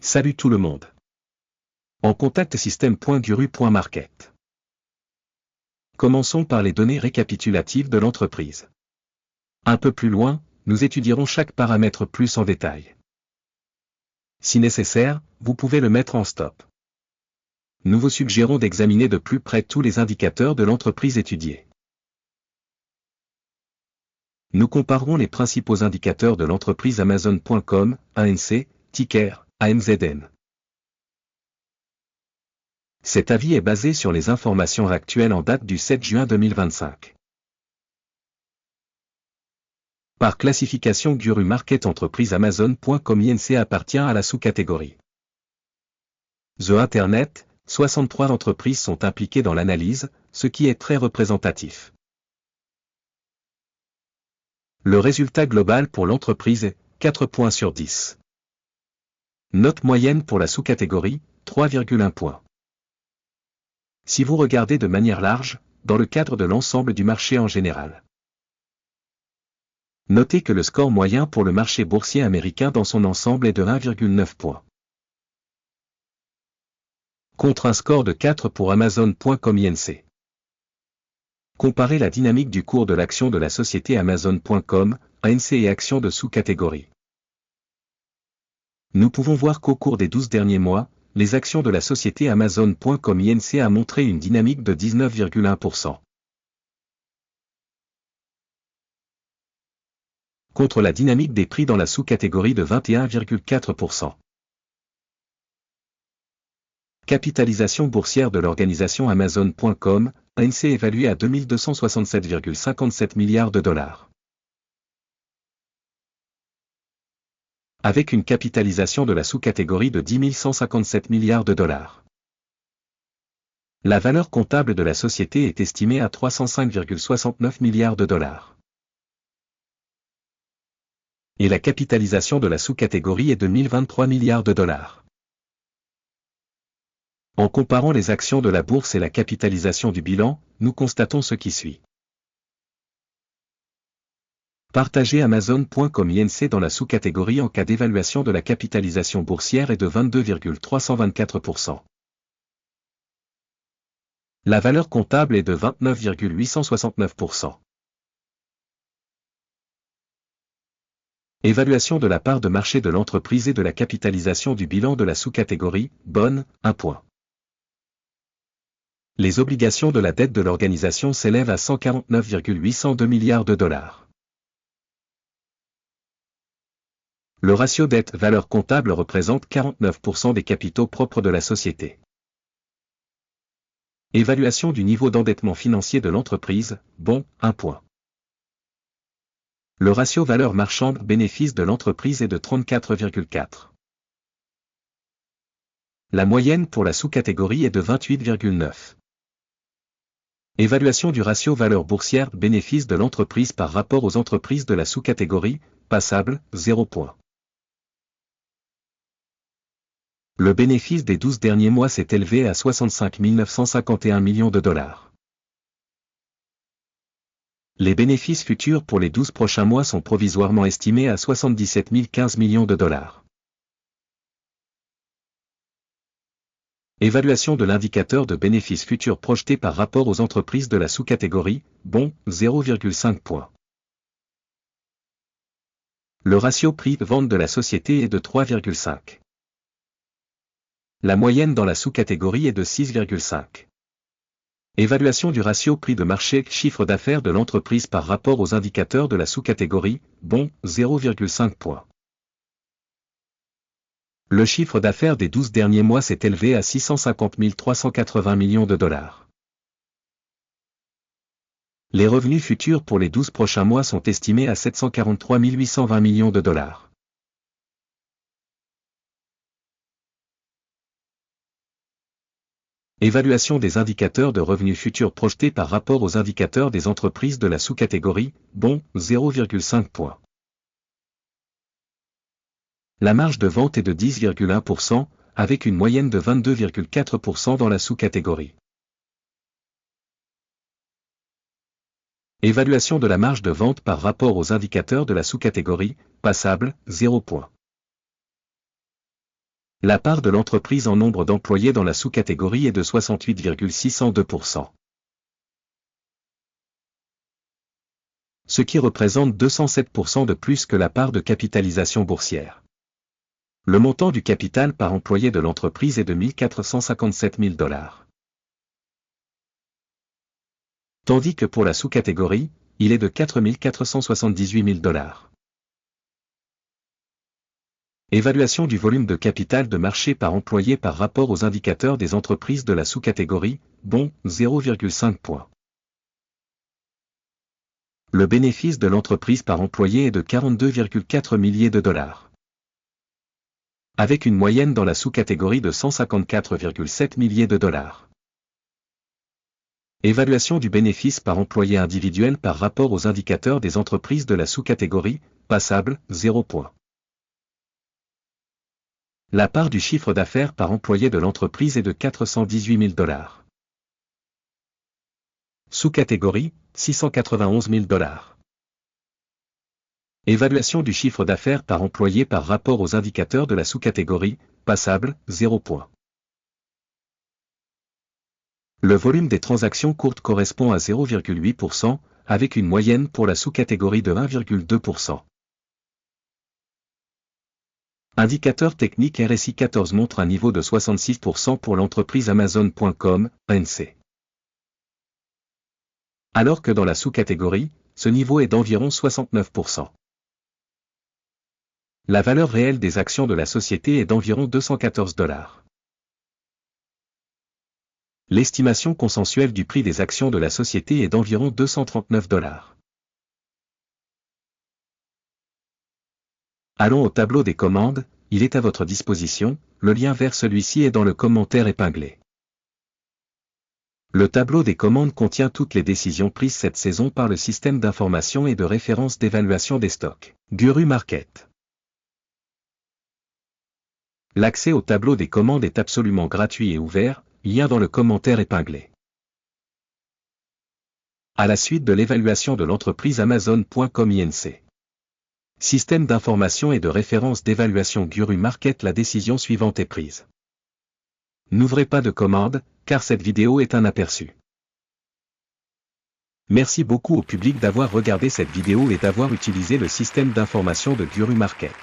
Salut tout le monde. En contact système.guru.market. Commençons par les données récapitulatives de l'entreprise. Un peu plus loin, nous étudierons chaque paramètre plus en détail. Si nécessaire, vous pouvez le mettre en stop. Nous vous suggérons d'examiner de plus près tous les indicateurs de l'entreprise étudiée. Nous comparerons les principaux indicateurs de l'entreprise Amazon.com, ANC, ticker, AMZN. Cet avis est basé sur les informations actuelles en date du 7 juin 2025. Par classification Guru Market Entreprise Amazon.com INC appartient à la sous-catégorie The Internet. 63 entreprises sont impliquées dans l'analyse, ce qui est très représentatif. Le résultat global pour l'entreprise est 4 points sur 10. Note moyenne pour la sous-catégorie, 3,1 points. Si vous regardez de manière large, dans le cadre de l'ensemble du marché en général. Notez que le score moyen pour le marché boursier américain dans son ensemble est de 1,9 points. Contre un score de 4 pour Amazon.com INC. Comparez la dynamique du cours de l'action de la société Amazon.com, ANC et actions de sous-catégorie. Nous pouvons voir qu'au cours des 12 derniers mois, les actions de la société Amazon.com INC a montré une dynamique de 19,1%. Contre la dynamique des prix dans la sous-catégorie de 21,4%. Capitalisation boursière de l'organisation Amazon.com, ANC évaluée à 2267,57 milliards de dollars. Avec une capitalisation de la sous-catégorie de 10 157 milliards de dollars. La valeur comptable de la société est estimée à 305,69 milliards de dollars. Et la capitalisation de la sous-catégorie est de 1023 milliards de dollars. En comparant les actions de la bourse et la capitalisation du bilan, nous constatons ce qui suit. Partager Amazon.com INC dans la sous-catégorie en cas d'évaluation de la capitalisation boursière est de 22,324%. La valeur comptable est de 29,869%. Évaluation de la part de marché de l'entreprise et de la capitalisation du bilan de la sous-catégorie, bonne, 1 point. Les obligations de la dette de l'organisation s'élèvent à 149,802 milliards de dollars. Le ratio dette-valeur comptable représente 49% des capitaux propres de la société. Évaluation du niveau d'endettement financier de l'entreprise, bon, 1 point. Le ratio valeur marchande-bénéfice de l'entreprise est de 34,4. La moyenne pour la sous-catégorie est de 28,9. Évaluation du ratio valeur boursière-bénéfice de l'entreprise par rapport aux entreprises de la sous-catégorie, passable, 0 point. Le bénéfice des 12 derniers mois s'est élevé à 65 951 millions de dollars. Les bénéfices futurs pour les 12 prochains mois sont provisoirement estimés à 77 015 millions de dollars. Évaluation de l'indicateur de bénéfices futurs projeté par rapport aux entreprises de la sous-catégorie, bon, 0,5 points. Le ratio prix-vente de la société est de 3,5. La moyenne dans la sous-catégorie est de 6,5. Évaluation du ratio prix de marché chiffre d'affaires de l'entreprise par rapport aux indicateurs de la sous-catégorie, bon, 0,5 points. Le chiffre d'affaires des 12 derniers mois s'est élevé à 650 380 millions de dollars. Les revenus futurs pour les 12 prochains mois sont estimés à 743 820 millions de dollars. Évaluation des indicateurs de revenus futurs projetés par rapport aux indicateurs des entreprises de la sous-catégorie, bon, 0,5 points. La marge de vente est de 10,1%, avec une moyenne de 22,4% dans la sous-catégorie. Évaluation de la marge de vente par rapport aux indicateurs de la sous-catégorie, passable, 0 point. La part de l'entreprise en nombre d'employés dans la sous-catégorie est de 68,602%. Ce qui représente 207% de plus que la part de capitalisation boursière. Le montant du capital par employé de l'entreprise est de 1 457 000 $. Tandis que pour la sous-catégorie, il est de 4 478 000 $. Évaluation du volume de capital de marché par employé par rapport aux indicateurs des entreprises de la sous-catégorie, bon, 0,5 points. Le bénéfice de l'entreprise par employé est de 42,4 milliers de $. Avec une moyenne dans la sous-catégorie de 154,7 milliers de $. Évaluation du bénéfice par employé individuel par rapport aux indicateurs des entreprises de la sous-catégorie, passable, 0 points. La part du chiffre d'affaires par employé de l'entreprise est de 418 000 $. Sous-catégorie, 691 000 $. Évaluation du chiffre d'affaires par employé par rapport aux indicateurs de la sous-catégorie, passable, 0 points. Le volume des transactions courtes correspond à 0,8%, avec une moyenne pour la sous-catégorie de 1,2%. Indicateur technique RSI 14 montre un niveau de 66% pour l'entreprise Amazon.com, ANC. Alors que dans la sous-catégorie, ce niveau est d'environ 69%. La valeur réelle des actions de la société est d'environ 214 $. L'estimation consensuelle du prix des actions de la société est d'environ 239 $. Allons au tableau des commandes, il est à votre disposition, le lien vers celui-ci est dans le commentaire épinglé. Le tableau des commandes contient toutes les décisions prises cette saison par le système d'information et de référence d'évaluation des stocks, Guru Market. L'accès au tableau des commandes est absolument gratuit et ouvert, lien dans le commentaire épinglé. À la suite de l'évaluation de l'entreprise Amazon.com Inc. Système d'information et de référence d'évaluation Guru Market, la décision suivante est prise. N'ouvrez pas de commande, car cette vidéo est un aperçu. Merci beaucoup au public d'avoir regardé cette vidéo et d'avoir utilisé le système d'information de Guru Market.